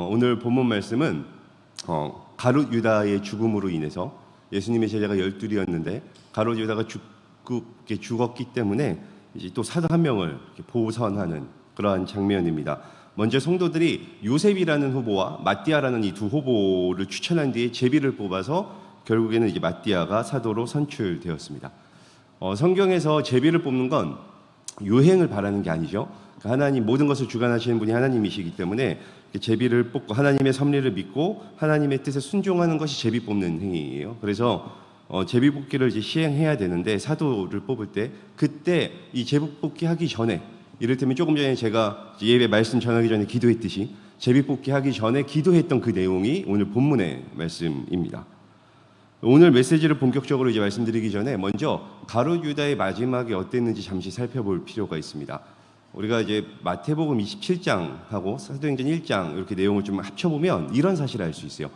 오늘 본문 말씀은 가룟 유다의 죽음으로 인해서 예수님의 제자가 12이었는데 가룟 유다가 죽었기 때문에 이제 또 사도 한 명을 보선하는 그러한 장면입니다. 먼저 성도들이 요셉이라는 후보와 마띠아라는 이 두 후보를 추천한 뒤에 제비를 뽑아서 결국에는 이제 마띠아가 사도로 선출되었습니다. 성경에서 제비를 뽑는 건 요행을 바라는 게 아니죠. 하나님 모든 것을 주관하시는 분이 하나님이시기 때문에 제비를 뽑고 하나님의 섭리를 믿고 하나님의 뜻에 순종하는 것이 제비 뽑는 행위예요. 그래서 제비 뽑기를 이제 시행해야 되는데 사도를 뽑을 때 그때 이 제비 뽑기 하기 전에 이를테면 조금 전에 제가 예배 말씀 전하기 전에 기도했듯이 제비 뽑기 하기 전에 기도했던 그 내용이 오늘 본문의 말씀입니다. 오늘 메시지를 본격적으로 이제 말씀드리기 전에 먼저 가룟 유다의 마지막이 어땠는지 잠시 살펴볼 필요가 있습니다. 우리가 이제 마태복음 27장하고 사도행전 1장 이렇게 내용을 좀 합쳐보면 이런 사실을 알 수 있어요.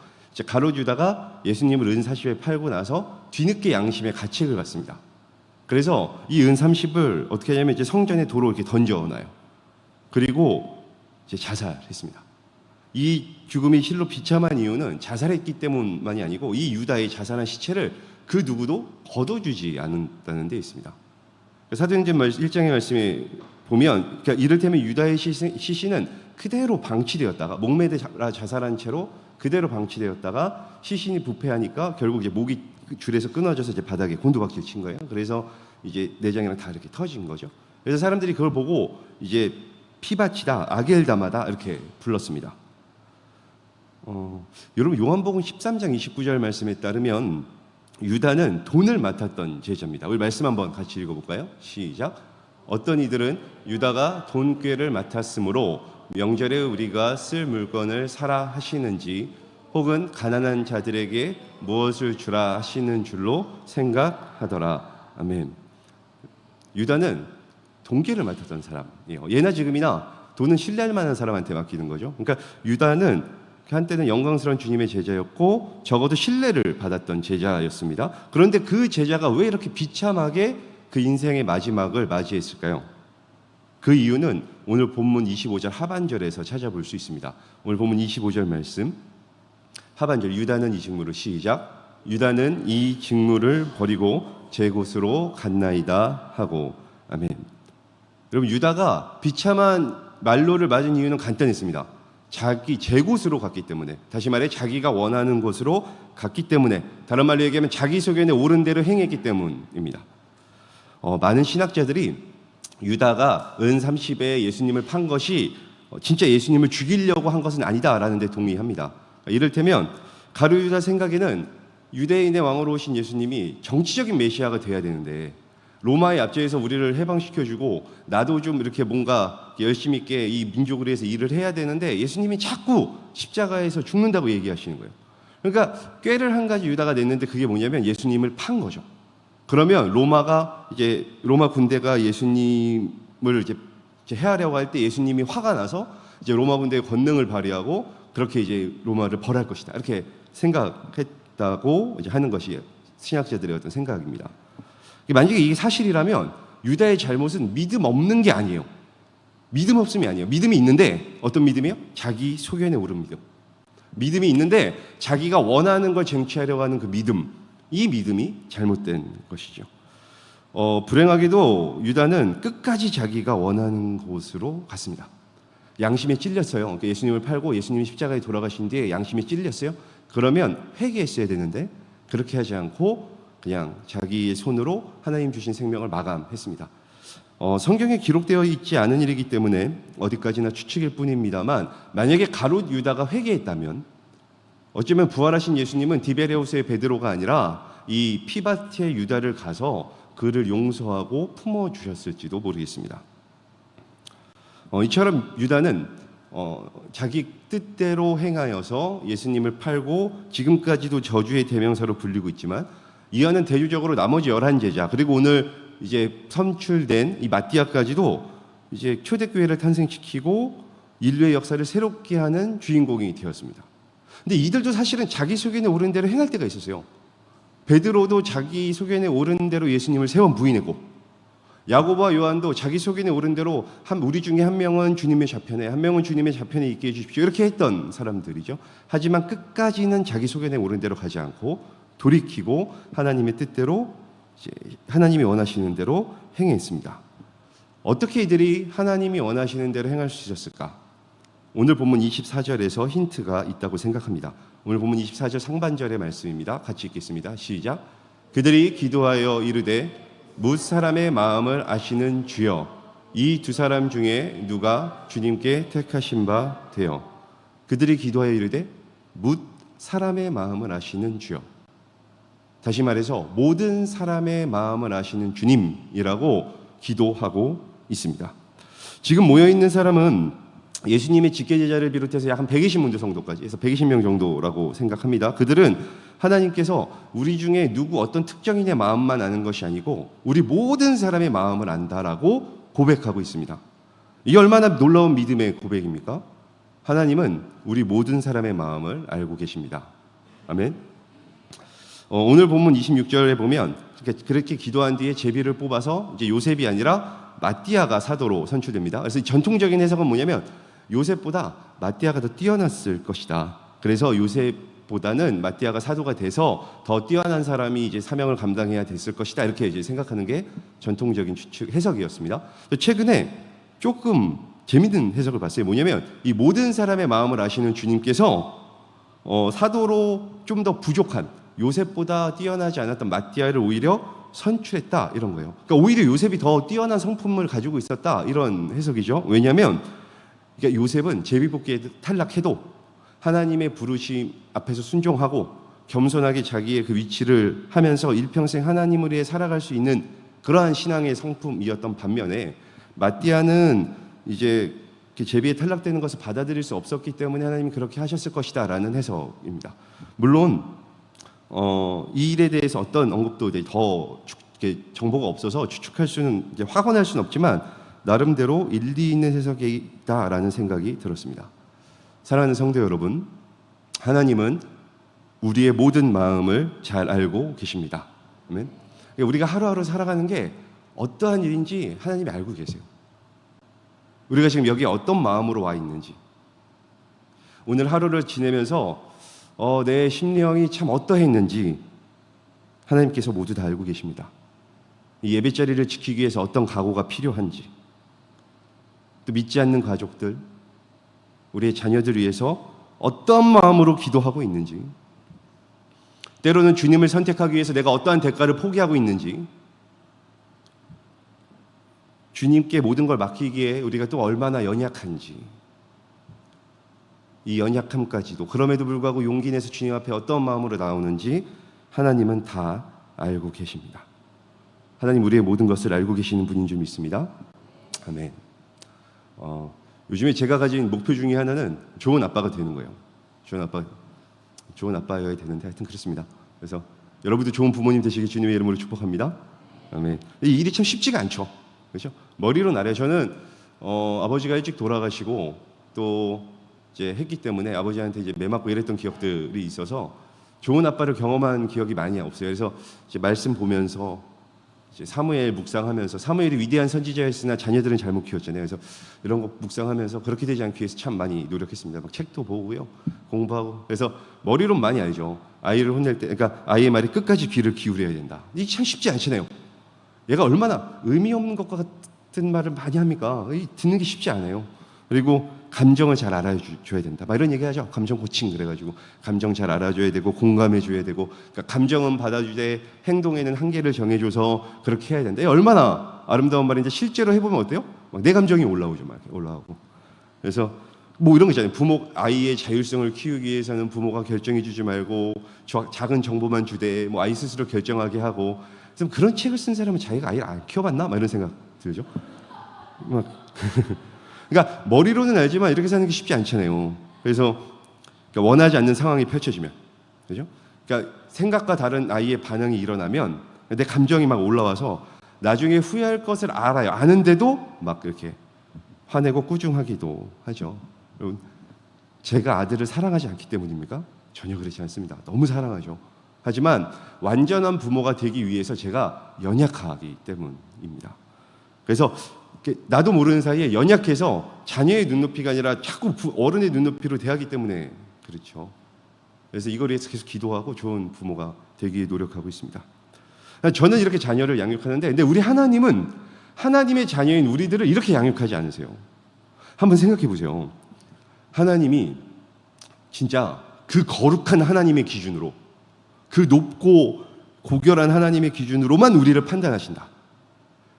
가룟 유다가 예수님을 은 40에 팔고 나서 뒤늦게 양심의 가책을 받습니다. 그래서 이 은 30을 어떻게 하냐면 이제 성전에 도로 이렇게 던져놔요. 그리고 이제 자살했습니다. 이 죽음이 실로 비참한 이유는 자살했기 때문만이 아니고 이 유다의 자살한 시체를 그 누구도 거둬주지 않는다는 데 있습니다. 사도행전 1장의 말씀에 보면 그러니까 이를테면 유다의 시신은 그대로 방치되었다가 목매라 자살한 채로 그대로 방치되었다가 시신이 부패하니까 결국 이제 목이 줄에서 끊어져서 이제 바닥에 곤두박질 친 거예요. 그래서 이제 내장이랑 다 이렇게 터진 거죠. 그래서 사람들이 그걸 보고 이제 피바치다, 아겔다마다 이렇게 불렀습니다. 여러분 요한복음 13장 29절 말씀에 따르면 유다는 돈을 맡았던 제자입니다. 우리 말씀 한번 같이 읽어볼까요? 시작. 어떤 이들은 유다가 돈꾀를 맡았으므로 명절에 우리가 쓸 물건을 사라 하시는지 혹은 가난한 자들에게 무엇을 주라 하시는 줄로 생각하더라. 아멘. 유다는 돈꾀를 맡았던 사람이에요. 예나 지금이나 돈은 신뢰할 만한 사람한테 맡기는 거죠. 그러니까 유다는 한때는 영광스러운 주님의 제자였고 적어도 신뢰를 받았던 제자였습니다. 그런데 그 제자가 왜 이렇게 비참하게 그 인생의 마지막을 맞이했을까요? 그 이유는 오늘 본문 25절 하반절에서 찾아볼 수 있습니다. 오늘 본문 25절 말씀 하반절 유다는 이 직무를 시작. 유다는 이 직무를 버리고 제 곳으로 갔나이다 하고 아멘. 여러분 유다가 비참한 말로를 맞은 이유는 간단했습니다. 제 곳으로 갔기 때문에, 다시 말해 자기가 원하는 곳으로 갔기 때문에, 다른 말로 얘기하면 자기 소견에 옳은 대로 행했기 때문입니다. 많은 신학자들이 유다가 은 30에 예수님을 판 것이 진짜 예수님을 죽이려고 한 것은 아니다라는 데 동의합니다. 이를테면 가룟 유다 생각에는 유대인의 왕으로 오신 예수님이 정치적인 메시아가 돼야 되는데 로마의 압제에서 우리를 해방시켜주고 나도 좀 이렇게 뭔가 열심히 있게 이 민족을 위해서 일을 해야 되는데 예수님이 자꾸 십자가에서 죽는다고 얘기하시는 거예요. 그러니까 꾀를 한 가지 유다가 냈는데 그게 뭐냐면 예수님을 판 거죠. 그러면 로마 군대가 예수님을 이제 해하려고 할 때 예수님이 화가 나서 이제 로마 군대의 권능을 발휘하고 그렇게 이제 로마를 벌할 것이다. 이렇게 생각했다고 이제 하는 것이 신학자들의 어떤 생각입니다. 만약에 이게 사실이라면 유다의 잘못은 믿음 없는 게 아니에요. 믿음 없음이 아니에요. 믿음이 있는데 어떤 믿음이요? 자기 소견에 오른 믿음. 믿음이 있는데 자기가 원하는 걸 쟁취하려고 하는 그 믿음. 이 믿음이 잘못된 것이죠. 불행하게도 유다는 끝까지 자기가 원하는 곳으로 갔습니다. 양심에 찔렸어요. 그러니까 예수님을 팔고 예수님이 십자가에 돌아가신 뒤에 양심에 찔렸어요. 그러면 회개했어야 되는데 그렇게 하지 않고 그냥 자기의 손으로 하나님 주신 생명을 마감했습니다. 성경에 기록되어 있지 않은 일이기 때문에 어디까지나 추측일 뿐입니다만 만약에 가룟 유다가 회개했다면 어쩌면 부활하신 예수님은 디베레우스의 베드로가 아니라 이 피바티의 유다를 가서 그를 용서하고 품어주셨을지도 모르겠습니다. 이처럼 유다는 자기 뜻대로 행하여서 예수님을 팔고 지금까지도 저주의 대명사로 불리고 있지만 이와는 대조적으로 나머지 11제자 그리고 오늘 이제 선출된 이 마띠아까지도 이제 초대교회를 탄생시키고 인류의 역사를 새롭게 하는 주인공이 되었습니다. 근데 이들도 사실은 자기 소견에 옳은 대로 행할 때가 있었어요. 베드로도 자기 소견에 옳은 대로 예수님을 3번 부인했고 야고보와 요한도 자기 소견에 오른 대로 우리 중에 한 명은 주님의 좌편에, 한 명은 주님의 좌편에 있게 해주십시오, 이렇게 했던 사람들이죠. 하지만 끝까지는 자기 소견에 오른 대로 가지 않고 돌이키고 하나님의 뜻대로, 하나님이 원하시는 대로 행했습니다. 어떻게 이들이 하나님이 원하시는 대로 행할 수 있었을까? 오늘 본문 24절에서 힌트가 있다고 생각합니다. 오늘 본문 24절 상반절의 말씀입니다. 같이 읽겠습니다. 시작. 그들이 기도하여 이르되 뭇 사람의 마음을 아시는 주여, 이 두 사람 중에 누가 주님께 택하신 바 되어. 그들이 기도하여 이르되 뭇 사람의 마음을 아시는 주여. 다시 말해서 모든 사람의 마음을 아시는 주님이라고 기도하고 있습니다. 지금 모여있는 사람은 예수님의 직계제자를 비롯해서 약 한 120문제 정도까지 해서 120명 정도라고 생각합니다. 그들은 하나님께서 우리 중에 누구 어떤 특정인의 마음만 아는 것이 아니고 우리 모든 사람의 마음을 안다라고 고백하고 있습니다. 이게 얼마나 놀라운 믿음의 고백입니까? 하나님은 우리 모든 사람의 마음을 알고 계십니다. 아멘. 오늘 본문 26절에 보면 그렇게 기도한 뒤에 제비를 뽑아서 이제 요셉이 아니라 마띠아가 사도로 선출됩니다. 그래서 전통적인 해석은 뭐냐면 요셉보다 마띠아가 더 뛰어났을 것이다. 그래서 요셉보다는 마띠아가 사도가 돼서 더 뛰어난 사람이 이제 사명을 감당해야 됐을 것이다. 이렇게 이제 생각하는 게 전통적인 추측 해석이었습니다. 최근에 조금 재밌는 해석을 봤어요. 뭐냐면 이 모든 사람의 마음을 아시는 주님께서 사도로 좀 더 부족한 요셉보다 뛰어나지 않았던 마띠아를 오히려 선출했다, 이런 거예요. 그러니까 오히려 요셉이 더 뛰어난 성품을 가지고 있었다, 이런 해석이죠. 왜냐하면 그러니까 요셉은 제비뽑기에 탈락해도 하나님의 부르심 앞에서 순종하고 겸손하게 자기의 그 위치를 하면서 일평생 하나님을 위해 살아갈 수 있는 그러한 신앙의 성품이었던 반면에 마띠아는 이제 제비에 탈락되는 것을 받아들일 수 없었기 때문에 하나님이 그렇게 하셨을 것이다 라는 해석입니다. 물론 이 일에 대해서 어떤 언급도 더 정보가 없어서 추측할 수는, 이제 확언할 수는 없지만 나름대로 일리 있는 해석이다라는 생각이 들었습니다. 사랑하는 성도 여러분, 하나님은 우리의 모든 마음을 잘 알고 계십니다. 아멘. 우리가 하루하루 살아가는 게 어떠한 일인지 하나님이 알고 계세요. 우리가 지금 여기에 어떤 마음으로 와 있는지, 오늘 하루를 지내면서 내 심령이 참 어떠했는지 하나님께서 모두 다 알고 계십니다. 이 예배 자리를 지키기 위해서 어떤 각오가 필요한지, 또 믿지 않는 가족들, 우리의 자녀들 위해서 어떤 마음으로 기도하고 있는지, 때로는 주님을 선택하기 위해서 내가 어떠한 대가를 포기하고 있는지, 주님께 모든 걸 맡기기에 우리가 또 얼마나 연약한지, 이 연약함까지도 그럼에도 불구하고 용기 내서 주님 앞에 어떤 마음으로 나오는지 하나님은 다 알고 계십니다. 하나님 우리의 모든 것을 알고 계시는 분인 줄 믿습니다. 아멘. 요즘에 제가 가진 목표 중에 하나는 좋은 아빠가 되는 거예요. 좋은 아빠여야 되는데 하여튼 그렇습니다. 그래서 여러분도 좋은 부모님 되시길 주님의 이름으로 축복합니다. 아멘. 이 일이 참 쉽지가 않죠. 그렇죠? 머리로는 알아요. 저는 아버지가 일찍 돌아가시고 또 이제 했기 때문에 아버지한테 이제 매 맞고 이랬던 기억들이 있어서 좋은 아빠를 경험한 기억이 많이 없어요. 그래서 이제 말씀 보면서 이제 사무엘 묵상하면서, 사무엘이 위대한 선지자였으나 자녀들은 잘못 키웠잖아요. 그래서 이런 거 묵상하면서 그렇게 되지 않기 위해서 참 많이 노력했습니다. 막 책도 보고요, 공부하고. 그래서 머리로 많이 알죠. 아이를 혼낼 때, 그러니까 아이의 말에 끝까지 귀를 기울여야 된다. 이게 참 쉽지 않잖아요. 얘가 얼마나 의미 없는 것과 같은 말을 많이 합니까? 듣는 게 쉽지 않아요. 그리고 감정을 잘 알아줘야 된다, 막 이런 얘기하죠. 감정 코칭 그래가지고 감정 잘 알아줘야 되고 공감해줘야 되고, 그러니까 감정은 받아주되 행동에는 한계를 정해줘서 그렇게 해야 된다. 얼마나 아름다운 말인지 실제로 해보면 어때요? 막 내 감정이 올라오죠, 막 올라오고. 그래서 뭐 이런 거 있잖아요. 부모, 아이의 자율성을 키우기 위해서는 부모가 결정해주지 말고 작은 정보만 주되 뭐 아이 스스로 결정하게 하고. 그런 책을 쓴 사람은 자기가 아이를 안 키워봤나? 막 이런 생각 들죠. 막 그러니까 머리로는 알지만 이렇게 사는 게 쉽지 않잖아요. 그래서 원하지 않는 상황이 펼쳐지면, 그죠? 그러니까 생각과 다른 아이의 반응이 일어나면 내 감정이 막 올라와서 나중에 후회할 것을 알아요. 아는데도 막 이렇게 화내고 꾸중하기도 하죠. 여러분, 제가 아들을 사랑하지 않기 때문입니까? 전혀 그렇지 않습니다. 너무 사랑하죠. 하지만 완전한 부모가 되기 위해서 제가 연약하기 때문입니다. 그래서 나도 모르는 사이에 연약해서 자녀의 눈높이가 아니라 자꾸 어른의 눈높이로 대하기 때문에 그렇죠. 그래서 이걸 위해서 계속 기도하고 좋은 부모가 되기 노력하고 있습니다. 저는 이렇게 자녀를 양육하는데, 근데 우리 하나님은 하나님의 자녀인 우리들을 이렇게 양육하지 않으세요. 한번 생각해 보세요. 하나님이 진짜 그 거룩한 하나님의 기준으로, 그 높고 고결한 하나님의 기준으로만 우리를 판단하신다.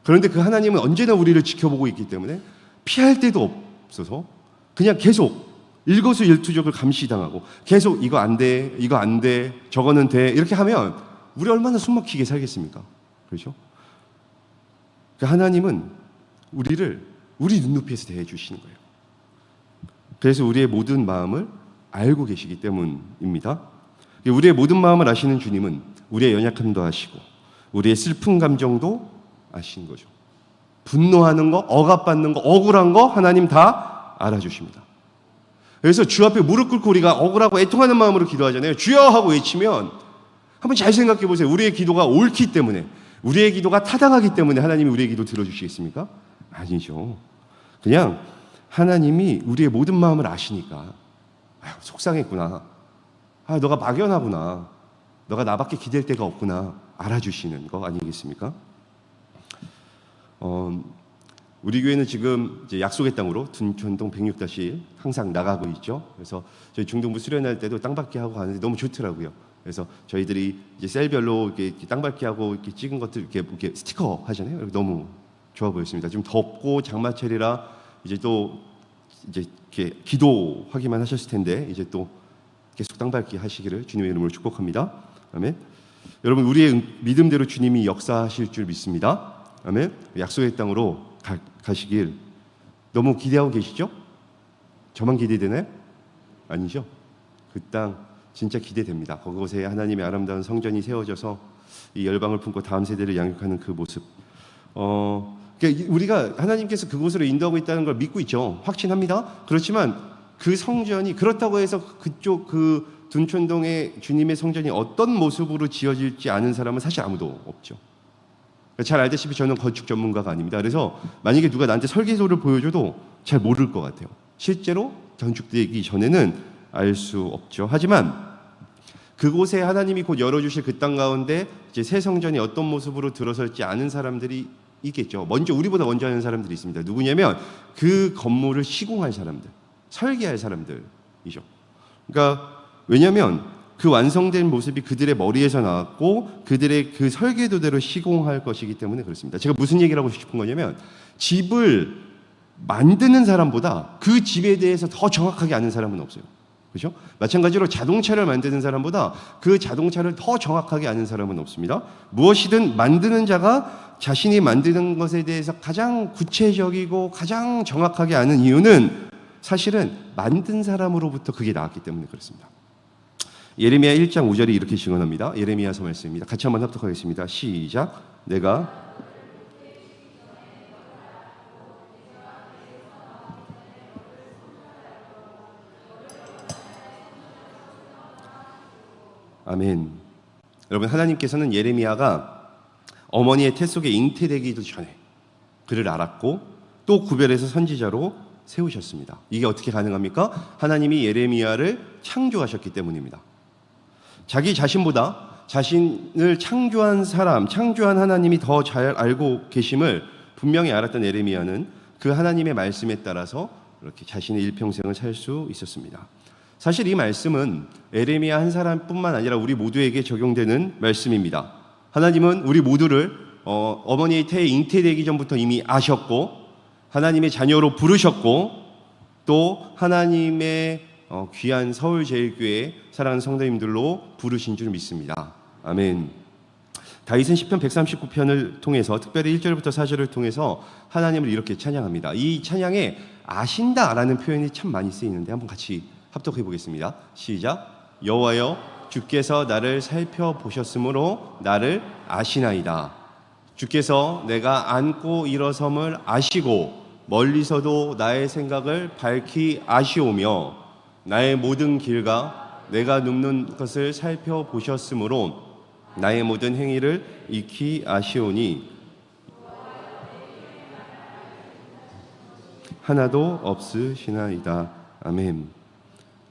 그런데 그 하나님은 언제나 우리를 지켜보고 있기 때문에 피할 데도 없어서 그냥 계속 일거수일투족을 감시당하고 계속 이거 안 돼, 이거 안 돼, 저거는 돼, 이렇게 하면 우리 얼마나 숨막히게 살겠습니까? 그렇죠? 그 하나님은 우리를 우리 눈높이에서 대해 주시는 거예요. 그래서 우리의 모든 마음을 알고 계시기 때문입니다. 우리의 모든 마음을 아시는 주님은 우리의 연약함도 아시고 우리의 슬픈 감정도 아시는 거죠. 분노하는 거, 억압받는 거, 억울한 거 하나님 다 알아주십니다. 그래서 주 앞에 무릎 꿇고 우리가 억울하고 애통하는 마음으로 기도하잖아요. 주여 하고 외치면 한번 잘 생각해 보세요. 우리의 기도가 옳기 때문에, 우리의 기도가 타당하기 때문에 하나님이 우리의 기도 들어주시겠습니까? 아니죠. 그냥 하나님이 우리의 모든 마음을 아시니까 속상했구나, 너가 막연하구나, 너가 나밖에 기댈 데가 없구나 알아주시는 거 아니겠습니까? 우리 교회는 지금 이제 약속의 땅으로 둔촌동 106-1 항상 나가고 있죠. 그래서 저희 중등부 수련할 때도 땅밟기 하고 가는데 너무 좋더라고요. 그래서 저희들이 이제 셀별로 이렇게 땅밟기 하고 이렇게 찍은 것들 이렇게 스티커 하잖아요. 너무 좋아 보였습니다. 좀 덥고 장마철이라 이제 또 이제 이렇게 기도하기만 하셨을 텐데 이제 또 계속 땅밟기 하시기를 주님의 이름으로 축복합니다. 아멘. 여러분, 우리의 믿음대로 주님이 역사하실 줄 믿습니다. 아멘. 약속의 땅으로 가시길 너무 기대하고 계시죠? 저만 기대되나요? 아니죠. 그 땅 진짜 기대됩니다. 그곳에 하나님의 아름다운 성전이 세워져서 이 열방을 품고 다음 세대를 양육하는 그 모습. 그러니까 우리가 하나님께서 그곳으로 인도하고 있다는 걸 믿고 있죠. 확신합니다. 그렇지만 그 성전이 그렇다고 해서 그쪽 그 둔촌동의 주님의 성전이 어떤 모습으로 지어질지 아는 사람은 사실 아무도 없죠. 잘 알다시피 저는 건축 전문가가 아닙니다. 그래서 만약에 누가 나한테 설계도를 보여줘도 잘 모를 것 같아요. 실제로 건축되기 전에는 알 수 없죠. 하지만 그곳에 하나님이 곧 열어주실 그 땅 가운데 이제 새 성전이 어떤 모습으로 들어설지 아는 사람들이 있겠죠. 우리보다 먼저 아는 사람들이 있습니다. 누구냐면 그 건물을 시공할 사람들, 설계할 사람들이죠. 그러니까 왜냐하면 그 완성된 모습이 그들의 머리에서 나왔고 그들의 그 설계도대로 시공할 것이기 때문에 그렇습니다. 제가 무슨 얘기를 하고 싶은 거냐면 집을 만드는 사람보다 그 집에 대해서 더 정확하게 아는 사람은 없어요. 그렇죠? 마찬가지로 자동차를 만드는 사람보다 그 자동차를 더 정확하게 아는 사람은 없습니다. 무엇이든 만드는 자가 자신이 만드는 것에 대해서 가장 구체적이고 가장 정확하게 아는 이유는 사실은 만든 사람으로부터 그게 나왔기 때문에 그렇습니다. 예레미야 1장 5절이 이렇게 증언합니다. 예레미야서 말씀입니다. 같이 한번 합독하겠습니다. 시작. 내가 아멘. 여러분, 하나님께서는 예레미야가 어머니의 태 속에 잉태되기도 전에 그를 알았고 또 구별해서 선지자로 세우셨습니다. 이게 어떻게 가능합니까? 하나님이 예레미야를 창조하셨기 때문입니다. 자기 자신보다 자신을 창조한 사람, 창조한 하나님이 더 잘 알고 계심을 분명히 알았던 예레미야는 그 하나님의 말씀에 따라서 이렇게 자신의 일평생을 살 수 있었습니다. 사실 이 말씀은 예레미야 한 사람뿐만 아니라 우리 모두에게 적용되는 말씀입니다. 하나님은 우리 모두를 어머니의 태에 잉태되기 전부터 이미 아셨고 하나님의 자녀로 부르셨고 또 하나님의 귀한 서울제일교회 사랑하는 성도님들로 부르신 줄 믿습니다. 아멘. 다윗은 시편 139편을 통해서 특별히 1절부터 4절을 통해서 하나님을 이렇게 찬양합니다. 이 찬양에 아신다라는 표현이 참 많이 쓰이는데 한번 같이 합독해 보겠습니다. 시작. 여호와여, 주께서 나를 살펴보셨으므로 나를 아시나이다. 주께서 내가 앉고 일어섬을 아시고 멀리서도 나의 생각을 밝히 아시오며 나의 모든 길과 내가 눕는 것을 살펴보셨으므로 나의 모든 행위를 익히 아시오니 하나도 없으시나이다. 아멘.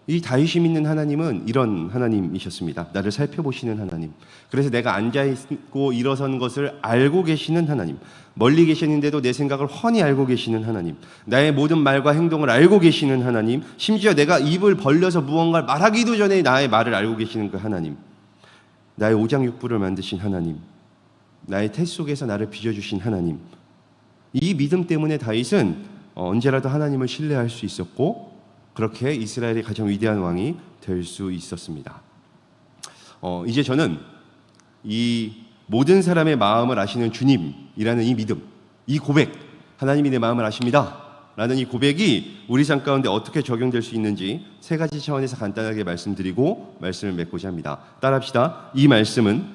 이 다윗이 믿는 하나님은 이런 하나님이셨습니다. 나를 살펴보시는 하나님. 그래서 내가 앉아있고 일어선 것을 알고 계시는 하나님. 멀리 계시는데도 내 생각을 훤히 알고 계시는 하나님. 나의 모든 말과 행동을 알고 계시는 하나님. 심지어 내가 입을 벌려서 무언가를 말하기도 전에 나의 말을 알고 계시는 그 하나님. 나의 오장육부를 만드신 하나님. 나의 태 속에서 나를 빚어주신 하나님. 이 믿음 때문에 다윗은 언제라도 하나님을 신뢰할 수 있었고 그렇게 이스라엘의 가장 위대한 왕이 될 수 있었습니다. 이제 저는 이 모든 사람의 마음을 아시는 주님이라는 이 믿음, 이 고백, 하나님이 내 마음을 아십니다 라는 이 고백이 우리 삶 가운데 어떻게 적용될 수 있는지 세 가지 차원에서 간단하게 말씀드리고 말씀을 맺고자 합니다. 따라합시다. 이 말씀은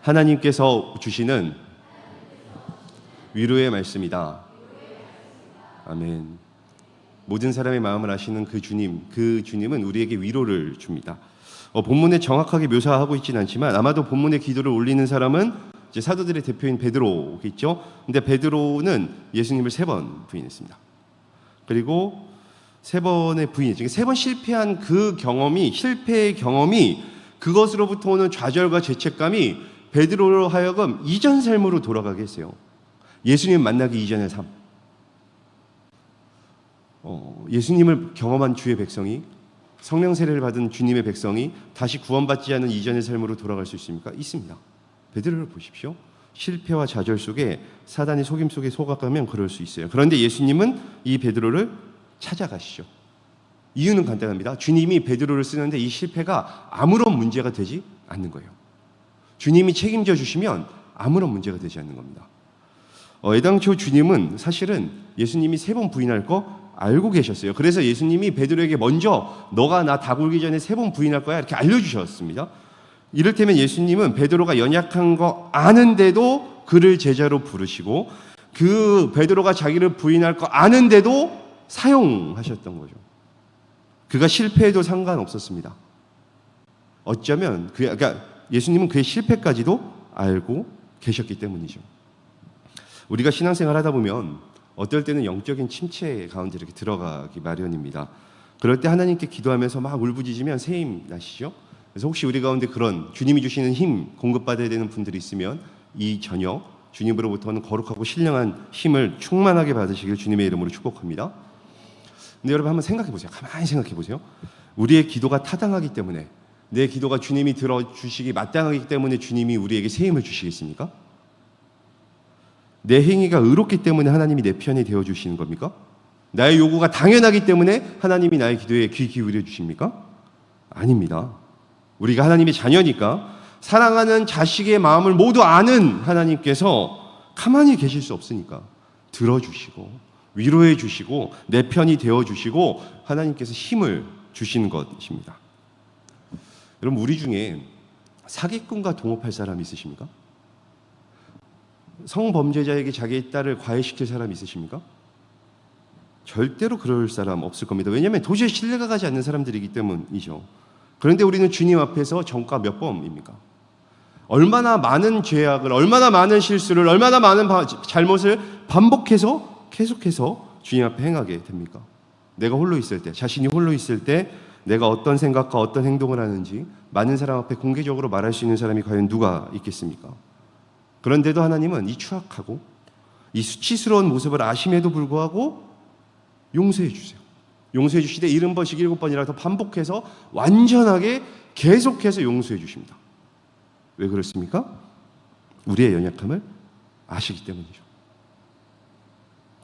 하나님께서 주시는 위로의 말씀이다. 아멘. 모든 사람의 마음을 아시는 그 주님은 우리에게 위로를 줍니다. 본문에 정확하게 묘사하고 있지는 않지만 아마도 본문에 기도를 올리는 사람은 이제 사도들의 대표인 베드로겠죠. 근데 베드로는 예수님을 3번 부인했습니다. 그리고 3번의 부인, 즉 3번 실패한 그 경험이, 실패의 경험이 그것으로부터 오는 좌절과 죄책감이 베드로로 하여금 이전 삶으로 돌아가게 했어요. 예수님 만나기 이전의 삶. 예수님을 경험한 주의 백성이, 성령 세례를 받은 주님의 백성이 다시 구원받지 않은 이전의 삶으로 돌아갈 수 있습니까? 있습니다. 베드로를 보십시오. 실패와 좌절 속에 사단의 속임 속에 속아가면 그럴 수 있어요. 그런데 예수님은 이 베드로를 찾아가시죠. 이유는 간단합니다. 주님이 베드로를 쓰는데 이 실패가 아무런 문제가 되지 않는 거예요. 주님이 책임져 주시면 아무런 문제가 되지 않는 겁니다. 애당초 주님은 사실은 예수님이 3번 부인할 거 알고 계셨어요. 그래서 예수님이 베드로에게 먼저 너가 나 다굴기 전에 3번 부인할 거야 이렇게 알려주셨습니다. 이를테면 예수님은 베드로가 연약한 거 아는데도 그를 제자로 부르시고 그 베드로가 자기를 부인할 거 아는데도 사용하셨던 거죠. 그가 실패해도 상관없었습니다. 어쩌면 그러니까 예수님은 그의 실패까지도 알고 계셨기 때문이죠. 우리가 신앙생활 하다 보면 어떨 때는 영적인 침체 가운데 이렇게 들어가기 마련입니다. 그럴 때 하나님께 기도하면서 막 울부짖으면 새 힘 나시죠? 그래서 혹시 우리 가운데 그런 주님이 주시는 힘 공급받아야 되는 분들이 있으면 이 저녁 주님으로부터는 거룩하고 신령한 힘을 충만하게 받으시길 주님의 이름으로 축복합니다. 근데 여러분 한번 생각해 보세요. 가만히 생각해 보세요. 우리의 기도가 타당하기 때문에, 내 기도가 주님이 들어주시기 마땅하기 때문에 주님이 우리에게 새 힘을 주시겠습니까? 내 행위가 의롭기 때문에 하나님이 내 편이 되어주시는 겁니까? 나의 요구가 당연하기 때문에 하나님이 나의 기도에 귀 기울여 주십니까? 아닙니다. 우리가 하나님의 자녀니까 사랑하는 자식의 마음을 모두 아는 하나님께서 가만히 계실 수 없으니까 들어주시고 위로해 주시고 내 편이 되어주시고 하나님께서 힘을 주시는 것입니다. 여러분, 우리 중에 사기꾼과 동업할 사람 있으십니까? 성범죄자에게 자기의 딸을 과외시킬 사람 있으십니까? 절대로 그럴 사람 없을 겁니다. 왜냐하면 도저히 신뢰가 가지 않는 사람들이기 때문이죠. 그런데 우리는 주님 앞에서 정가 몇 번입니까? 얼마나 많은 죄악을, 얼마나 많은 실수를, 얼마나 많은 잘못을 반복해서 계속해서 주님 앞에 행하게 됩니까? 내가 홀로 있을 때, 자신이 홀로 있을 때 내가 어떤 생각과 어떤 행동을 하는지 많은 사람 앞에 공개적으로 말할 수 있는 사람이 과연 누가 있겠습니까? 그런데도 하나님은 이 추악하고 이 수치스러운 모습을 아심에도 불구하고 용서해 주세요. 용서해 주시되 70번씩 7번이라도 반복해서 완전하게 계속해서 용서해 주십니다. 왜 그렇습니까? 우리의 연약함을 아시기 때문이죠.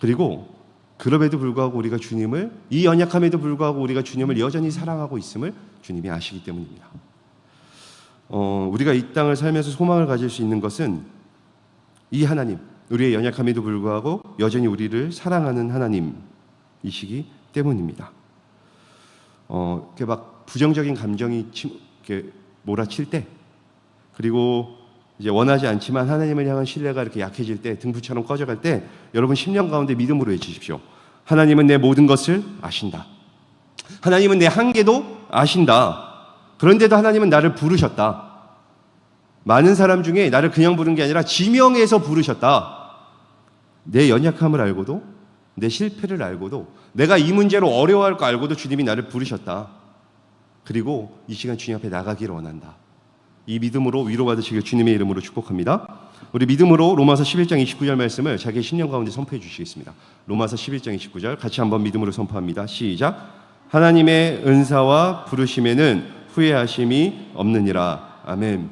그리고 그럼에도 불구하고 우리가 주님을, 이 연약함에도 불구하고 우리가 주님을 여전히 사랑하고 있음을 주님이 아시기 때문입니다. 우리가 이 땅을 살면서 소망을 가질 수 있는 것은 이 하나님, 우리의 연약함에도 불구하고 여전히 우리를 사랑하는 하나님이시기 때문입니다. 이렇게 막 부정적인 감정이 이렇게 몰아칠 때, 그리고 이제 원하지 않지만 하나님을 향한 신뢰가 이렇게 약해질 때, 등불처럼 꺼져갈 때, 여러분 심령 가운데 믿음으로 외치십시오. 하나님은 내 모든 것을 아신다. 하나님은 내 한계도 아신다. 그런데도 하나님은 나를 부르셨다. 많은 사람 중에 나를 그냥 부른 게 아니라 지명해서 부르셨다. 내 연약함을 알고도 내 실패를 알고도 내가 이 문제로 어려워할 거 알고도 주님이 나를 부르셨다. 그리고 이 시간 주님 앞에 나가기를 원한다. 이 믿음으로 위로받으시길 주님의 이름으로 축복합니다. 우리 믿음으로 로마서 11장 29절 말씀을 자기의 심령 가운데 선포해 주시겠습니다. 로마서 11장 29절 같이 한번 믿음으로 선포합니다. 시작. 하나님의 은사와 부르심에는 후회하심이 없느니라. 아멘.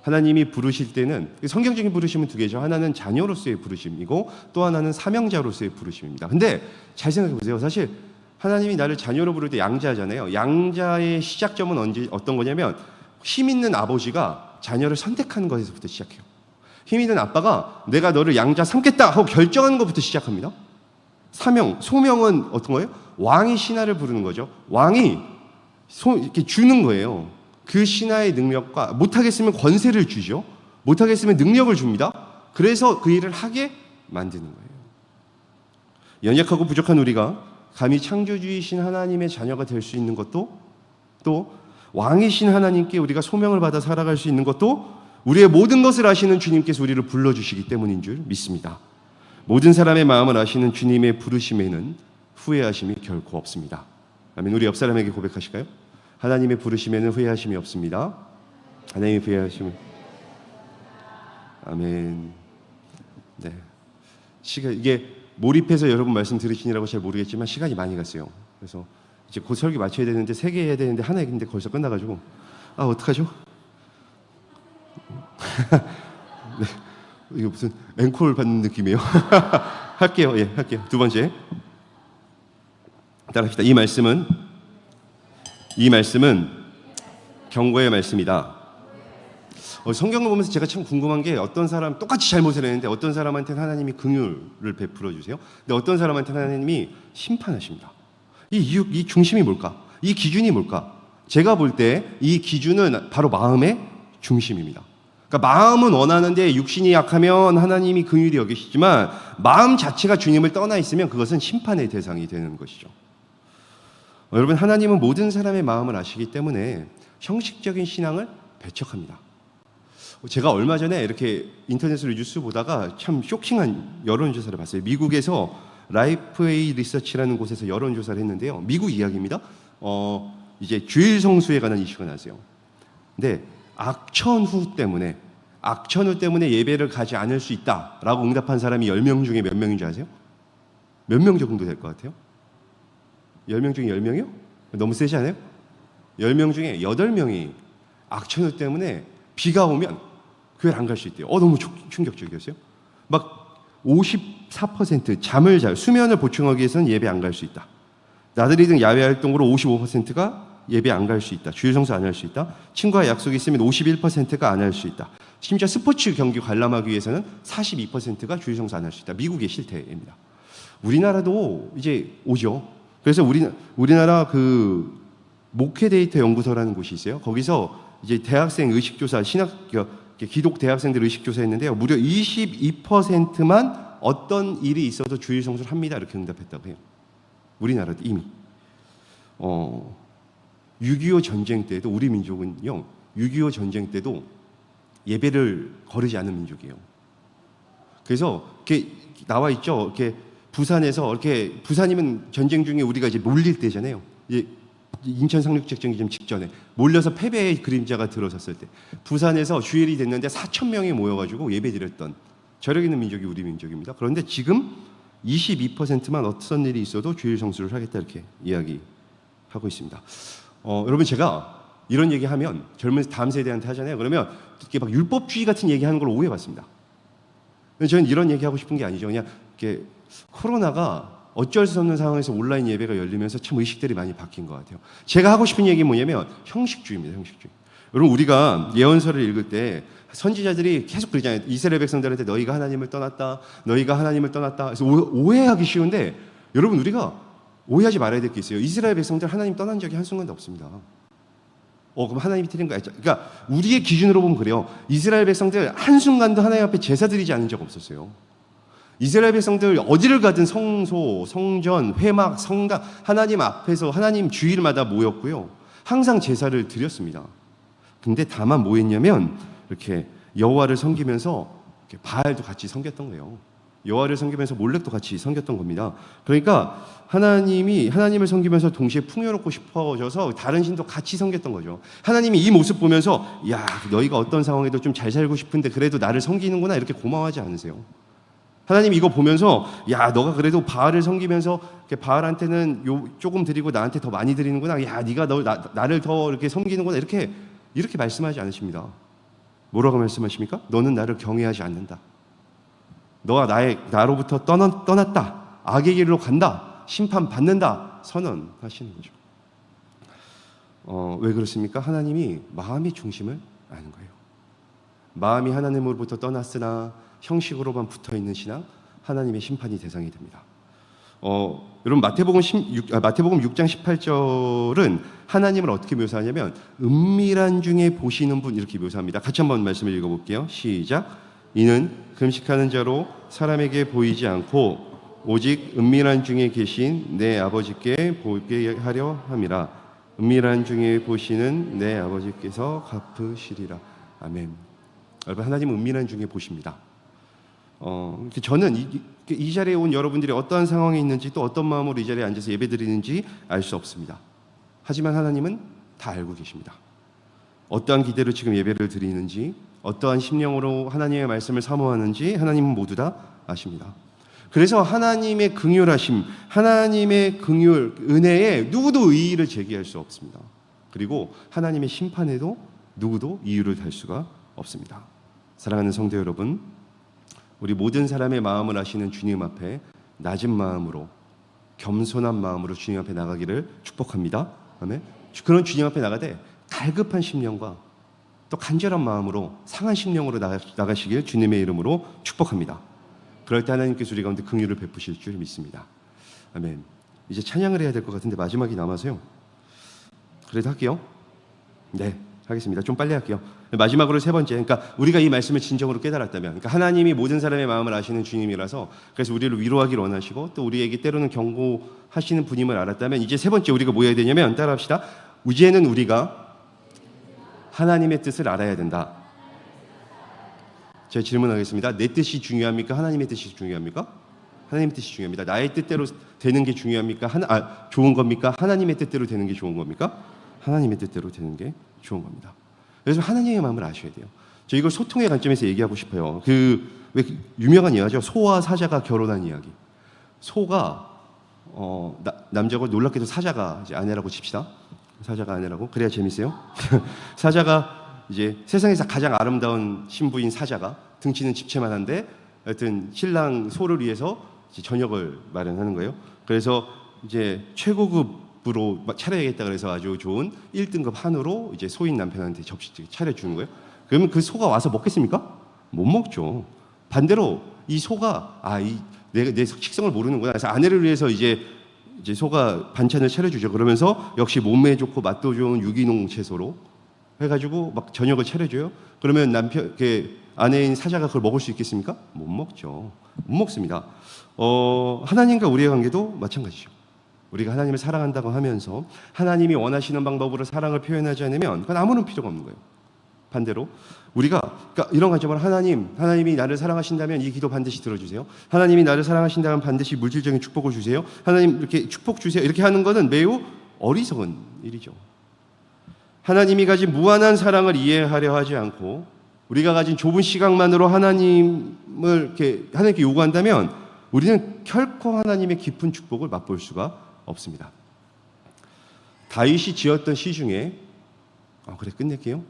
하나님이 부르실 때는 성경적인 부르심은 두 개죠. 하나는 자녀로서의 부르심이고 또 하나는 사명자로서의 부르심입니다. 근데 잘 생각해 보세요. 사실 하나님이 나를 자녀로 부를 때 양자잖아요. 양자의 시작점은 어떤 거냐면 힘 있는 아버지가 자녀를 선택하는 것에서부터 시작해요. 힘 있는 아빠가 내가 너를 양자 삼겠다 하고 결정하는 것부터 시작합니다. 사명, 소명은 어떤 거예요? 왕이 신하를 부르는 거죠. 왕이 이렇게 주는 거예요. 그 신하의 능력과 못하겠으면 권세를 주죠. 못하겠으면 능력을 줍니다. 그래서 그 일을 하게 만드는 거예요. 연약하고 부족한 우리가 감히 창조주이신 하나님의 자녀가 될 수 있는 것도 또 왕이신 하나님께 우리가 소명을 받아 살아갈 수 있는 것도 우리의 모든 것을 아시는 주님께서 우리를 불러주시기 때문인 줄 믿습니다. 모든 사람의 마음을 아시는 주님의 부르심에는 후회하심이 결코 없습니다. 아멘. 우리 옆 사람에게 고백하실까요? 하나님의 부르심에는 후회하심이 없습니다. 하나님의 후회하심은 아멘. 네. 이게 몰입해서 여러분 말씀 들으시느라고 잘 모르겠지만 시간이 많이 갔어요. 그래서 이제 곧 설교 마쳐야 되는데 3개 해야 되는데 하나 했는데 벌써 끝나가지고 어떡하죠? 네. 이거 무슨 앵콜 받는 느낌이에요. 할게요. 예, 할게요. 두 번째. 따라합시다. 이 말씀은 경고의 말씀이다. 성경을 보면서 제가 참 궁금한 게 어떤 사람 똑같이 잘못을 했는데 어떤 사람한테는 하나님이 긍휼을 베풀어 주세요. 근데 어떤 사람한테는 하나님이 심판하십니다. 이 중심이 뭘까? 이 기준이 뭘까? 제가 볼 때 이 기준은 바로 마음의 중심입니다. 그러니까 마음은 원하는데 육신이 약하면 하나님이 긍휼히 여기시지만 마음 자체가 주님을 떠나 있으면 그것은 심판의 대상이 되는 것이죠. 여러분, 하나님은 모든 사람의 마음을 아시기 때문에 형식적인 신앙을 배척합니다. 제가 얼마 전에 이렇게 인터넷으로 뉴스 보다가 참 쇼킹한 여론조사를 봤어요. 미국에서 라이프웨이 리서치라는 곳에서 여론조사를 했는데요. 미국 이야기입니다. 이제 주일 성수에 관한 이슈가 나왔어요. 근데 악천후 때문에 예배를 가지 않을 수 있다라고 응답한 사람이 10명 중에 몇 명인 줄 아세요? 몇 명 정도 될 것 같아요? 10명 중에 10명이요? 너무 세지 않아요? 10명 중에 8명이 악천후 때문에 비가 오면 교회를 안 갈 수 있대요. 너무 충격적이었어요. 막 54% 수면을 보충하기 위해서는 예배 안 갈 수 있다. 나들이 등 야외 활동으로 55%가 예배 안 갈 수 있다. 주일 성수 안 할 수 있다. 친구와 약속이 있으면 51%가 안 할 수 있다. 심지어 스포츠 경기 관람하기 위해서는 42%가 주일 성수 안 할 수 있다. 미국의 실태입니다. 우리나라도 이제 오죠. 그래서 우리나라 그 목회 데이터 연구소라는 곳이 있어요. 거기서 이제 대학생 의식조사, 기독 대학생들 의식조사했는데요. 무려 22%만 어떤 일이 있어도 주일 성수를 합니다. 이렇게 응답했다고 해요. 우리나라도 이미. 6.25 전쟁 때도 우리 민족은요. 6.25 전쟁 때도 예배를 거르지 않은 민족이에요. 그래서 이렇게 나와 있죠. 이렇게 부산에서 이렇게 부산이면 전쟁 중에 우리가 이제 몰릴 때잖아요. 이제 인천 상륙작전이 좀 직전에 몰려서 패배의 그림자가 들어섰을 때 부산에서 주일이 됐는데 4,000명이 모여가지고 예배드렸던 저력 있는 민족이 우리 민족입니다. 그런데 지금 22%만 어떤 일이 있어도 주일 성수를 하겠다 이렇게 이야기하고 있습니다. 여러분, 제가 이런 얘기하면 젊은 다음 세대한테 하잖아요. 그러면 이렇게 막 율법주의 같은 얘기하는 걸 오해받습니다. 저는 이런 얘기하고 싶은 게 아니죠. 그냥 이렇게 코로나가 어쩔 수 없는 상황에서 온라인 예배가 열리면서 참 의식들이 많이 바뀐 것 같아요. 제가 하고 싶은 얘기는 뭐냐면 형식주의입니다. 형식주의. 여러분, 우리가 예언서를 읽을 때 선지자들이 계속 그러잖아요. 이스라엘 백성들한테 너희가 하나님을 떠났다. 그래서 오해하기 쉬운데 여러분, 우리가 오해하지 말아야 될 게 있어요. 이스라엘 백성들 하나님 떠난 적이 한순간도 없습니다. 그럼 하나님이 틀린 거야. 그러니까 우리의 기준으로 보면 그래요. 이스라엘 백성들 한순간도 하나님 앞에 제사 드리지 않은 적 없었어요. 이스라엘 백성들 어디를 가든 성소, 성전, 회막, 성당 하나님 앞에서 하나님 주일마다 모였고요. 항상 제사를 드렸습니다. 근데 다만 뭐 했냐면 이렇게 여호와를 섬기면서 이렇게 바알도 같이 섬겼던 거예요. 여호와를 섬기면서 몰렉도 같이 섬겼던 겁니다. 그러니까 하나님을 섬기면서 동시에 풍요롭고 싶어져서 다른 신도 같이 섬겼던 거죠. 하나님이 이 모습 보면서 야, 너희가 어떤 상황에도 좀 잘 살고 싶은데 그래도 나를 섬기는구나 이렇게 고마워하지 않으세요? 하나님이 이거 보면서 야, 너가 그래도 바알을 섬기면서 바알한테는 조금 드리고 나한테 더 많이 드리는구나. 야, 네가 나를 더 이렇게 섬기는구나. 이렇게 말씀하지 않으십니다. 뭐라고 말씀하십니까? 너는 나를 경외하지 않는다. 너가 나로부터 떠났다. 악의 길로 간다. 심판받는다. 선언하시는 거죠. 왜 그렇습니까? 하나님이 마음의 중심을 아는 거예요. 마음이 하나님으로부터 떠났으나 형식으로만 붙어있는 신앙, 하나님의 심판이 대상이 됩니다. 여러분 마태복음 6장 18절은 하나님을 어떻게 묘사하냐면 은밀한 중에 보시는 분 이렇게 묘사합니다. 같이 한번 말씀을 읽어볼게요. 시작. 이는 금식하는 자로 사람에게 보이지 않고 오직 은밀한 중에 계신 내 아버지께 보게 하려 함이라. 은밀한 중에 보시는 내 아버지께서 갚으시리라. 아멘. 여러분 하나님은 은밀한 중에 보십니다. 저는 이 자리에 온 여러분들이 어떠한 상황에 있는지 또 어떤 마음으로 이 자리에 앉아서 예배드리는지 알 수 없습니다. 하지만 하나님은 다 알고 계십니다. 어떠한 기대로 지금 예배를 드리는지, 어떠한 심령으로 하나님의 말씀을 사모하는지 하나님은 모두 다 아십니다. 그래서 하나님의 긍휼하심, 하나님의 긍휼, 은혜에 누구도 의의를 제기할 수 없습니다. 그리고 하나님의 심판에도 누구도 이유를 달 수가 없습니다. 사랑하는 성도 여러분, 우리 모든 사람의 마음을 아시는 주님 앞에 낮은 마음으로, 겸손한 마음으로 주님 앞에 나가기를 축복합니다. 아멘. 그런 주님 앞에 나가되 갈급한 심령과 또 간절한 마음으로, 상한 심령으로 나가시길 주님의 이름으로 축복합니다. 그럴 때 하나님께서 우리 가운데 긍휼을 베푸실 줄 믿습니다. 아멘. 이제 찬양을 해야 될 것 같은데 마지막이 남아서요. 그래도 할게요. 네, 하겠습니다. 좀 빨리 할게요. 마지막으로 세 번째, 그러니까 우리가 이 말씀을 진정으로 깨달았다면, 그러니까 하나님이 모든 사람의 마음을 아시는 주님이라서 그래서 우리를 위로하기를 원하시고 또 우리에게 때로는 경고하시는 분임을 알았다면, 이제 세 번째 우리가 뭐 해야 되냐면, 따라합시다. 이제는 우리가 하나님의 뜻을 알아야 된다. 제가 질문하겠습니다. 내 뜻이 중요합니까? 하나님의 뜻이 중요합니까? 하나님의 뜻이 중요합니다. 나의 뜻대로 되는 게 중요합니까? 좋은 겁니까? 하나님의 뜻대로 되는 게 좋은 겁니까? 하나님의 뜻대로 되는 게 좋은 겁니다. 그래서 하나님의 마음을 아셔야 돼요. 저 이걸 소통의 관점에서 얘기하고 싶어요. 왜 유명한 이야기죠? 소와 사자가 결혼한 이야기. 소가 남자고 놀랍게도 사자가 이제 아내라고 칩시다. 사자가 아내라고. 그래야 재밌어요. 사자가 이제 세상에서 가장 아름다운 신부인 사자가 등치는 집채만한데 하여튼 신랑 소를 위해서 이제 저녁을 마련하는 거예요. 그래서 이제 최고급으로 차려야겠다 그래서 아주 좋은 1등급 한우로 이제 소인 남편한테 접시 차려주는 거예요. 그러면 그 소가 와서 먹겠습니까? 못 먹죠. 반대로 이 소가 내 식성을 모르는구나. 그래서 아내를 위해서 이제 소가 반찬을 차려주죠. 그러면서 역시 몸에 좋고 맛도 좋은 유기농 채소로 해가지고 막 저녁을 차려줘요. 그러면 아내인 사자가 그걸 먹을 수 있겠습니까? 못 먹죠. 못 먹습니다. 하나님과 우리의 관계도 마찬가지죠. 우리가 하나님을 사랑한다고 하면서 하나님이 원하시는 방법으로 사랑을 표현하지 않으면 그건 아무런 필요가 없는 거예요. 반대로 우리가 그러니까 이런 관점으로 하나님이 나를 사랑하신다면 이 기도 반드시 들어주세요. 하나님이 나를 사랑하신다면 반드시 물질적인 축복을 주세요. 하나님 이렇게 축복 주세요. 이렇게 하는 것은 매우 어리석은 일이죠. 하나님이 가진 무한한 사랑을 이해하려 하지 않고 우리가 가진 좁은 시각만으로 하나님께 요구한다면 우리는 결코 하나님의 깊은 축복을 맛볼 수가 없습니다. 다윗이 지었던 시 중에 끝낼게요.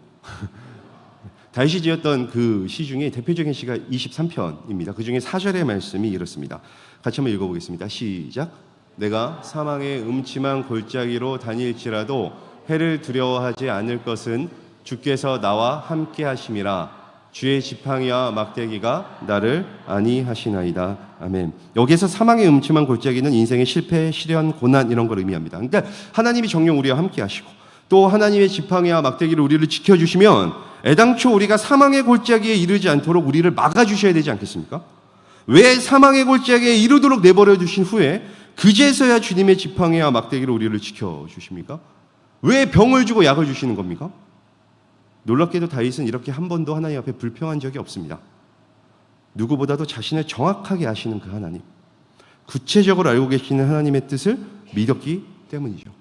다윗이 지었던 그 시 중에 대표적인 시가 23편입니다. 그 중에 4절의 말씀이 이렇습니다. 같이 한번 읽어보겠습니다. 시작. 내가 사망의 음침한 골짜기로 다닐지라도 해를 두려워하지 않을 것은 주께서 나와 함께 하심이라. 주의 지팡이와 막대기가 나를 안위하시나이다. 아멘. 여기에서 사망의 음침한 골짜기는 인생의 실패, 시련, 고난 이런 걸 의미합니다. 그러니까 하나님이 정녕 우리와 함께 하시고 또 하나님의 지팡이와 막대기로 우리를 지켜주시면 애당초 우리가 사망의 골짜기에 이르지 않도록 우리를 막아주셔야 되지 않겠습니까? 왜 사망의 골짜기에 이르도록 내버려 두신 후에 그제서야 주님의 지팡이와 막대기로 우리를 지켜주십니까? 왜 병을 주고 약을 주시는 겁니까? 놀랍게도 다윗은 이렇게 한 번도 하나님 앞에 불평한 적이 없습니다. 누구보다도 자신을 정확하게 아시는 그 하나님, 구체적으로 알고 계시는 하나님의 뜻을 믿었기 때문이죠.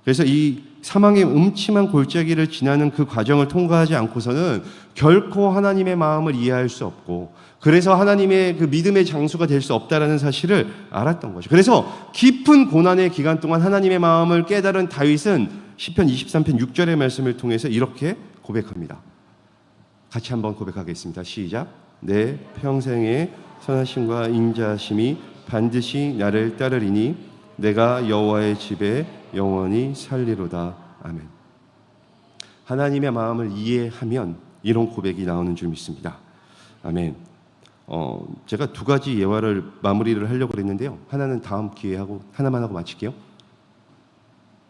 그래서 이 사망의 음침한 골짜기를 지나는 그 과정을 통과하지 않고서는 결코 하나님의 마음을 이해할 수 없고, 그래서 하나님의 그 믿음의 장수가 될 수 없다라는 사실을 알았던 거죠. 그래서 깊은 고난의 기간 동안 하나님의 마음을 깨달은 다윗은 시편 23편 6절의 말씀을 통해서 이렇게 고백합니다. 같이 한번 고백하겠습니다. 시작. 내 평생의 선하심과 인자하심이 반드시 나를 따르리니 내가 여호와의 집에 영원히 살리로다. 아멘. 하나님의 마음을 이해하면 이런 고백이 나오는 줄 믿습니다. 아멘. 제가 두 가지 예화를 마무리를 하려고 그랬는데요. 하나는 다음 기회에 하고 하나만 하고 마칠게요.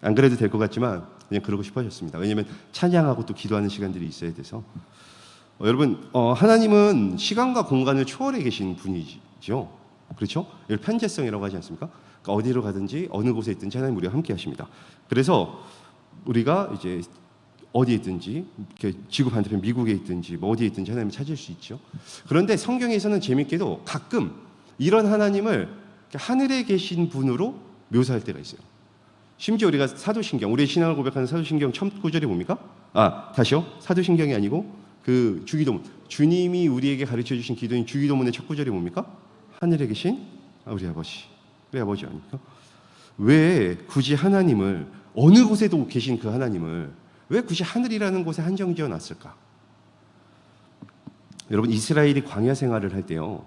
안 그래도 될 것 같지만 그냥 그러고 싶어졌습니다. 왜냐하면 찬양하고 또 기도하는 시간들이 있어야 돼서. 여러분, 하나님은 시간과 공간을 초월해 계신 분이죠. 그렇죠? 이걸 편재성이라고 하지 않습니까? 그러니까 어디로 가든지 어느 곳에 있든지 하나님 우리와 함께 하십니다. 그래서 우리가 이제 어디에 있든지, 지구 반대편 미국에 있든지 뭐 어디에 있든지 하나님을 찾을 수 있죠. 그런데 성경에서는 재밌게도 가끔 이런 하나님을 하늘에 계신 분으로 묘사할 때가 있어요. 심지어 우리가 사도신경, 우리의 신앙을 고백하는 사도신경 첫 구절이 뭡니까? 다시요. 사도신경이 아니고 그 주기도문, 주님이 우리에게 가르쳐 주신 기도인 주기도문의 첫 구절이 뭡니까? 하늘에 계신 우리 아버지. 우리 아버지 아닙니까? 왜 굳이 하나님을, 어느 곳에도 계신 그 하나님을 왜 굳이 하늘이라는 곳에 한정지어 놨을까? 여러분, 이스라엘이 광야 생활을 할 때요,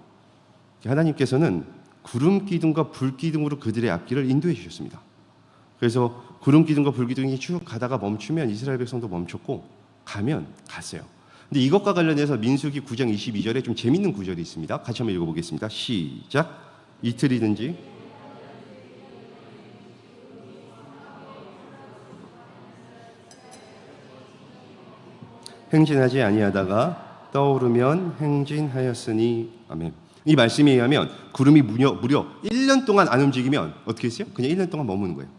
하나님께서는 구름 기둥과 불 기둥으로 그들의 앞길을 인도해 주셨습니다. 그래서 구름 기둥과 불 기둥이 쭉 가다가 멈추면 이스라엘 백성도 멈췄고, 가면 갔어요. 근데 이것과 관련해서 민수기 9장 22절에 좀 재밌는 구절이 있습니다. 같이 한번 읽어보겠습니다. 시작. 이틀이든지 행진하지 아니하다가 떠오르면 행진하였으니. 아멘. 이 말씀에 의하면 구름이 무려 1년 동안 안 움직이면 어떻게 했어요? 그냥 1년 동안 머무는 거예요.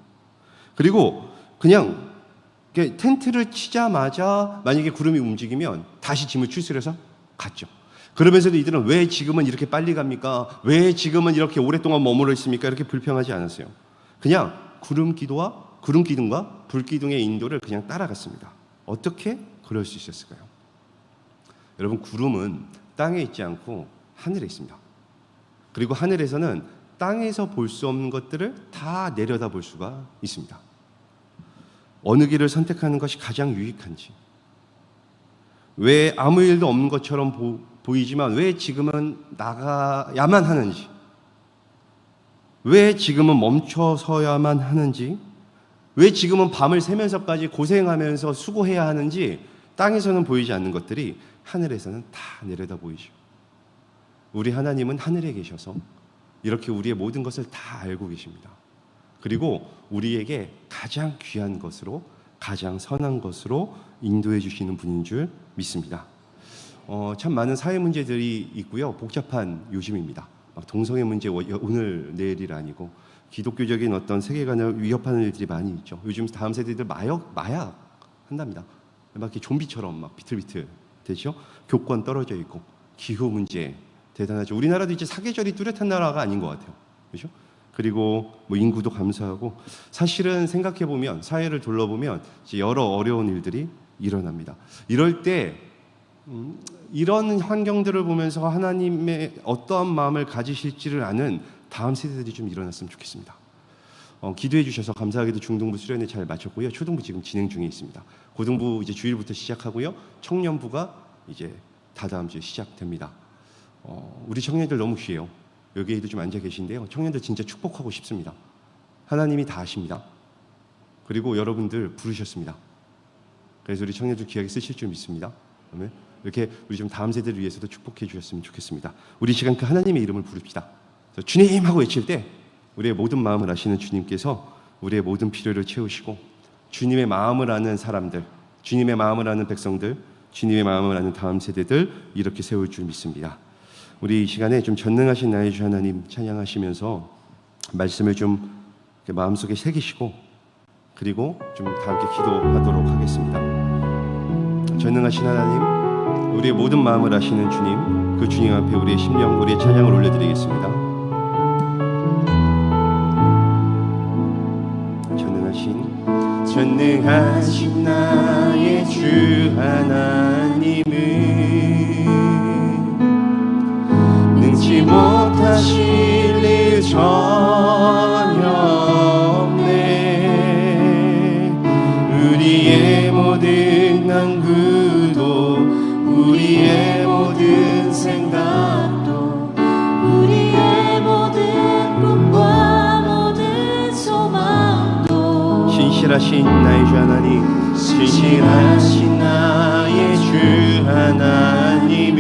그리고 그냥 텐트를 치자마자 만약에 구름이 움직이면 다시 짐을 출실해서 갔죠. 그러면서도 이들은 왜 지금은 이렇게 빨리 갑니까? 왜 지금은 이렇게 오랫동안 머물러 있습니까? 이렇게 불평하지 않았어요. 그냥 구름 기둥과 불 기둥의 인도를 그냥 따라갔습니다. 어떻게 그럴 수 있었을까요? 여러분, 구름은 땅에 있지 않고 하늘에 있습니다. 그리고 하늘에서는 땅에서 볼 수 없는 것들을 다 내려다 볼 수가 있습니다. 어느 길을 선택하는 것이 가장 유익한지, 왜 아무 일도 없는 것처럼 보이지만 왜 지금은 나가야만 하는지, 왜 지금은 멈춰서야만 하는지, 왜 지금은 밤을 새면서까지 고생하면서 수고해야 하는지, 땅에서는 보이지 않는 것들이 하늘에서는 다 내려다 보이죠. 우리 하나님은 하늘에 계셔서 이렇게 우리의 모든 것을 다 알고 계십니다. 그리고 우리에게 가장 귀한 것으로, 가장 선한 것으로 인도해 주시는 분인 줄 믿습니다. 참 많은 사회 문제들이 있고요. 복잡한 요즘입니다. 막 동성애 문제 오늘 내일이 아니고 기독교적인 어떤 세계관을 위협하는 일들이 많이 있죠. 요즘 다음 세대들 마약 한답니다. 막 이렇게 좀비처럼 막 비틀비틀 되죠. 교권 떨어져 있고 기후 문제 대단하죠. 우리나라도 이제 사계절이 뚜렷한 나라가 아닌 것 같아요. 그렇죠? 그리고 뭐 인구도 감소하고, 사실은 생각해 보면, 사회를 둘러보면 이제 여러 어려운 일들이 일어납니다. 이럴 때 이런 환경들을 보면서 하나님의 어떠한 마음을 가지실지를 아는 다음 세대들이 좀 일어났으면 좋겠습니다. 기도해 주셔서 감사하게도 중등부 수련회 잘 마쳤고요. 초등부 지금 진행 중에 있습니다. 고등부 이제 주일부터 시작하고요. 청년부가 이제 다다음 주에 시작됩니다. 우리 청년들 너무 귀해요. 여기에도 좀 앉아 계신데요. 청년들 진짜 축복하고 싶습니다. 하나님이 다 아십니다. 그리고 여러분들 부르셨습니다. 그래서 우리 청년들 귀하게 쓰실 줄 믿습니다. 아멘. 이렇게 우리 좀 다음 세대를 위해서도 축복해 주셨으면 좋겠습니다. 우리 시간 그 하나님의 이름을 부릅시다. 주님 하고 외칠 때 우리의 모든 마음을 아시는 주님께서 우리의 모든 필요를 채우시고, 주님의 마음을 아는 사람들, 주님의 마음을 아는 백성들, 주님의 마음을 아는 다음 세대들 이렇게 세울 줄 믿습니다. 우리 이 시간에 좀 전능하신 나의 주 하나님 찬양하시면서 말씀을 좀 마음속에 새기시고, 그리고 좀 다 함께 기도하도록 하겠습니다. 전능하신 하나님, 우리의 모든 마음을 아시는 주님, 그 주님 앞에 우리의 심령, 우리의 찬양을 올려드리겠습니다. 전능하신 나의 주 하나님은 능치 못하실 일 전혀 없네. 우리의 모든 난구도 우리의 모든 생각도 우리의 모든 꿈과 모든 소망도 신실하신 나의 주 하나님, 신실하신 나의 주 하나님은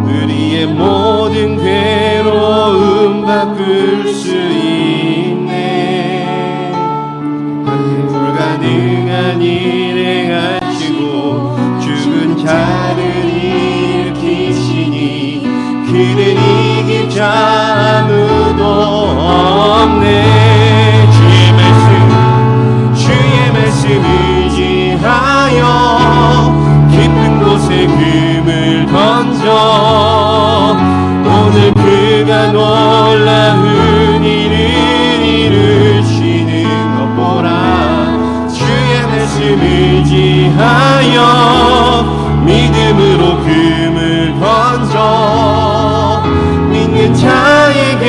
우리의 모든 괴로움 바꿀 수 있네. 불가능한 일을 하시고 죽은 자를 일으키시니 그는 이길 자 아무도 없네. 주의 말씀 의지하여 깊은 곳에 금을 던져 오늘 그가 놀라운 일을 이루시는 것 보라. 주의 말씀 의지하여 믿음으로 금을 던져 믿는 자에게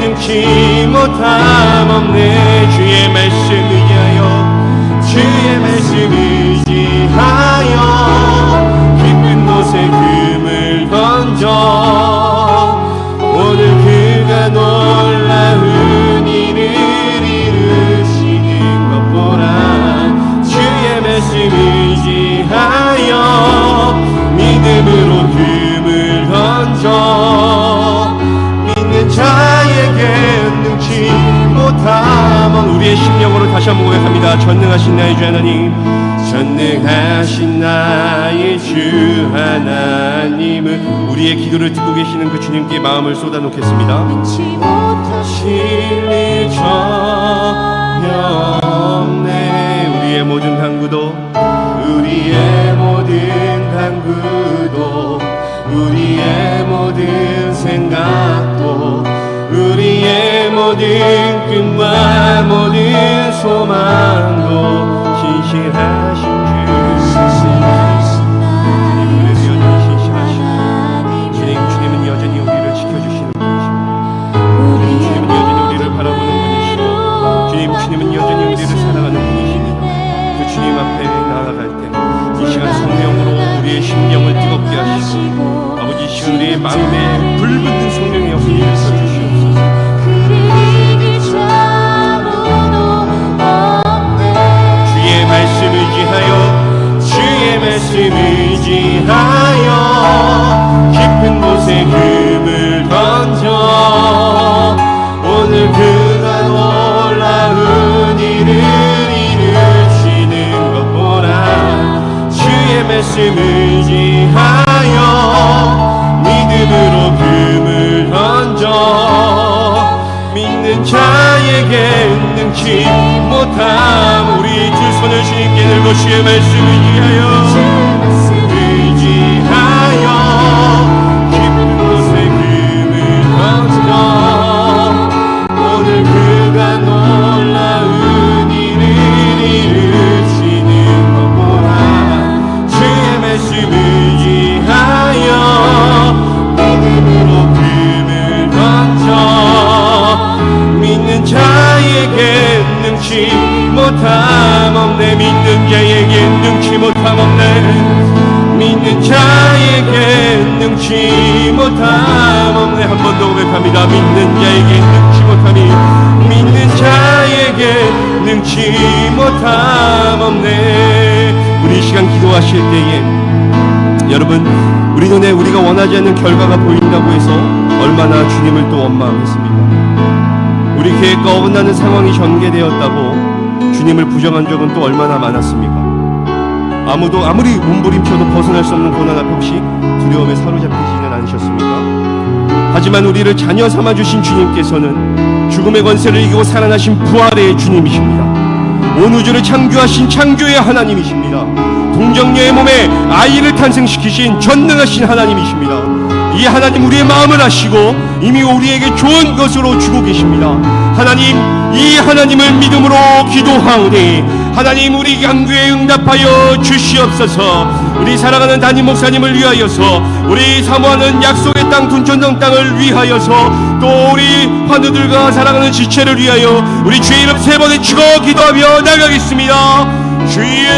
능치 못함 없네. 주의 말씀 의지하여, 주의 말씀 의지하여 깊은 곳에 금을 던져 오늘 그가 놀라운 일을 이루시는 것 보라. 주의 말씀 의지하여 믿음으로 금을 던져 믿는 자에게 능치 못함은 우리의 심령으로 다시 한번 고백합니다. 전능하신 나의 주 하나님, 전능하신 나의 주 하나님은 우리의 기도를 듣고 계시는 그 주님께 마음을 쏟아놓겠습니다. 능치 못하실 일 전혀 없네. 우리의 모든 간구도 우리의 모든 간구도 우리의 모든 생각도 우리의 모든 꿈과 모든 소망도 신실하신 주, 주님은 여전히 우리를 지켜주시는 분이십니다. 주님은 여전히 우리를 바라보는 분이시고 주님은 여전히 우리를 사랑하는 분이십니다. 그 주님 앞에 나아갈 때 이 시간 성령으로 우리의 심령을 뜨겁게 하시고 아버지, 이 시간 우리의 마음에 불붙는 성령의 영을 일으켜주시옵소서. 주의 말씀 의지하여, 주의 말씀 의지하여 깊은 곳에 금을 던져 오늘 그가 놀라운 일을 이루시는 것 보라. 주의 말씀 의지하여 믿음으로 금을 던져 믿는 자에게 능치 못함. 우리 두 손을 주님께 들고 주의 말씀 의지하여 깊은 곳에 금을 던져 오늘 그가 놀라운 일을 이루시는 것 보라. 주의 말씀 의지하여 믿음으로 금을 던져 믿는 자에게 능치 못함 없네. 믿는 자에게 능치 못함 없네. 믿는 자에게 능치 못함 없네. 한 번 더 고백합니다. 믿는 자에게 능치 못함이 믿는 자에게 능치 못함 없네. 우리 이 시간 기도하실 때에 여러분, 우리 눈에 우리가 원하지 않는 결과가 보인다고 해서 얼마나 주님을 또 원망했습니까? 우리 계획과 어긋나는 상황이 전개되었다고 주님을 부정한 적은 또 얼마나 많았습니까? 아무도 아무리 몸부림쳐도 벗어날 수 없는 고난 앞에 혹시 두려움에 사로잡히지는 않으셨습니까? 하지만 우리를 자녀 삼아주신 주님께서는 죽음의 권세를 이기고 살아나신 부활의 주님이십니다. 온 우주를 창조하신 창조의 하나님이십니다. 동정녀의 몸에 아이를 탄생시키신 전능하신 하나님이십니다. 이 하나님 우리의 마음을 아시고 이미 우리에게 좋은 것으로 주고 계십니다. 하나님, 이 하나님을 믿음으로 기도하오니 하나님 우리 강구에 응답하여 주시옵소서. 우리 사랑하는 담임 목사님을 위하여서, 우리 사모하는 약속의 땅 둔천동 땅을 위하여서, 또 우리 환우들과 사랑하는 지체를 위하여 우리 주의 이름 세 번 외치고 기도하며 나가겠습니다. 주여